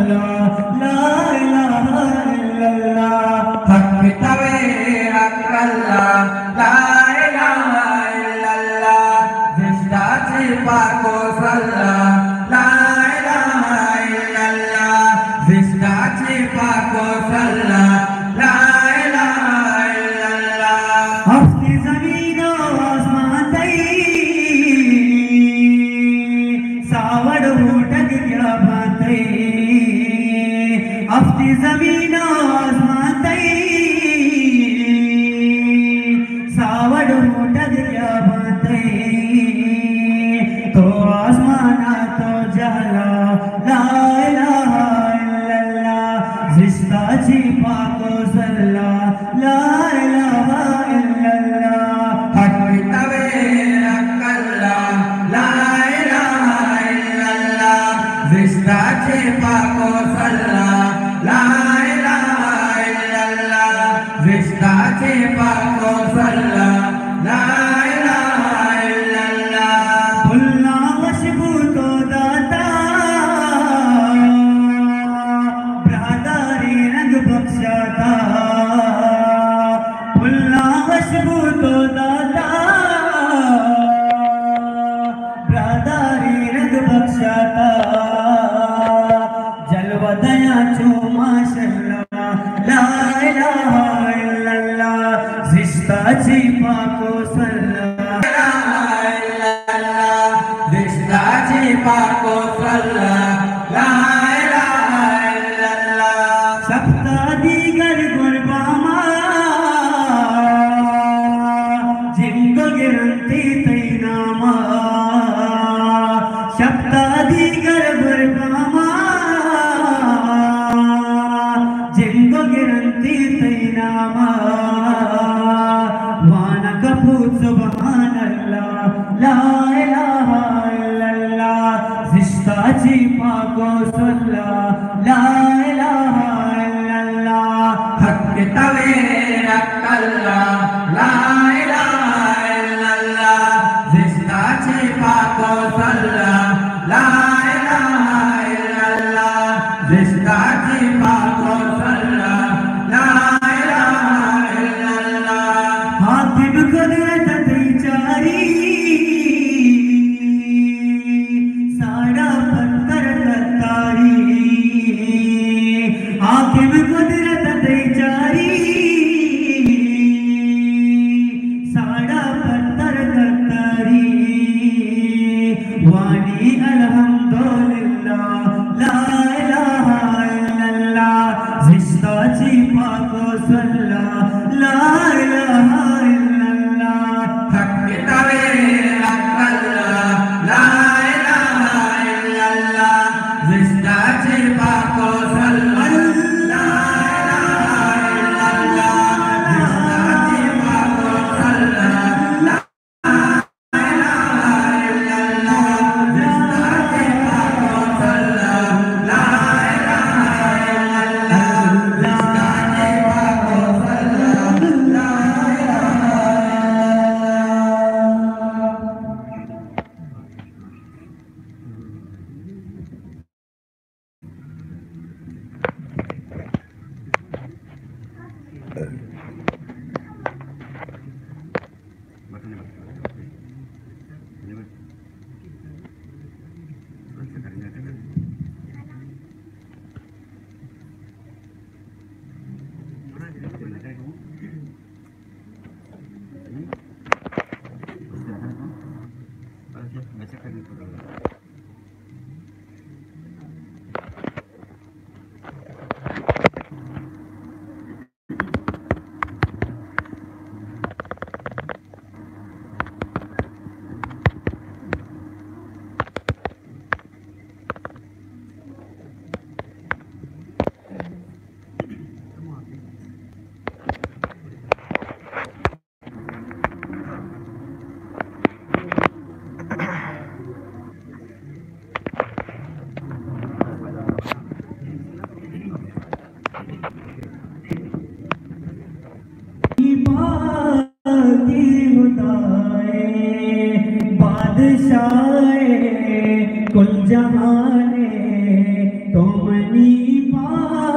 अल्लाह ला इलाहा इल्लल्लाह हक तवे हक अल्लाह ला इलाहा इल्लल्लाह जिस्ता छिपा को सल्ला ला इलाहा इल्लल्लाह जिस्ता छिपा को सल्ला ला इलाहा इल्लल्लाह हफ्ते ज़मीन आसमान सावड़ उठक क्या बातें हफ्ते ज़मीन आसमान सावड़ उठक क्या बातें तो आसमाना तो जला ला इलाहा इल्लल्लाह जिस्ता छिपा को सल्ला ला इलाहा इल्लल्लाह हक तवे हक अल्लाह ला जिस्ता छिपा को सल्ला ला इलाहा इल्लल्लाह जिस्ता छिपा को सल्ला ला इलाहा इल्लल्लाह भुलना मशबू तो दाता ब्रादारी रंग बख्शाता भुलना मशबू तो दाता ब्रादारी रंग बख्शाता दया चो माशाअल्लाह ला इलाहा इल्लल्लाह जिस्ता छिपा को सल्ला ला इलाहा इल्लल्लाह जिस्ता छिपा को सल्ला ला इलाहा इल्लल्लाह सप्ता दीगर गुरबामा जिनको गिरंती तैनामा सप्ता दीगर गुरबामा जिनको गिरंती तैनामा वाना कपूर सुबहान अल्लाह ला इलाहा इल्लल्लाह जिस्ता छिपा को सल्ला ला इलाहा इल्लल्लाह हक तवे हक अल्लाह ला इलाहा इल्लल्लाह जिस्ता छिपा को सल्ला ला इलाहा इल्लल्लाह जिस्ता छिपा को सल्ला ला इलाहा इल्लल्लाह हाकिम कुदरत बेचारी साड़ा पत्थर कतारी हाकिम कुदरत बेचारी साड़ा पत्थर कतारी वानी अल्हम्दुलिल्लाह ला इलाहा इल्लल्लाह जिस्ता छिपा को सल्ला ला इलाहा इल्लल्लाह हक तवे हक अल्लाह ला इलाहा इल्लल्लाह जिस्ता छिपा को सल्ला ला इलाहा इल्लल्लाह जिस्ता छिपा को सल्ला ला इलाहा इल्लल्लाह जिस्ता छिपा को सल्ला ला इलाहा इल्लल्लाह जिस्ता छिपा को सल्ला ला इलाहा बादशाह कुल जहाने तुमनी पा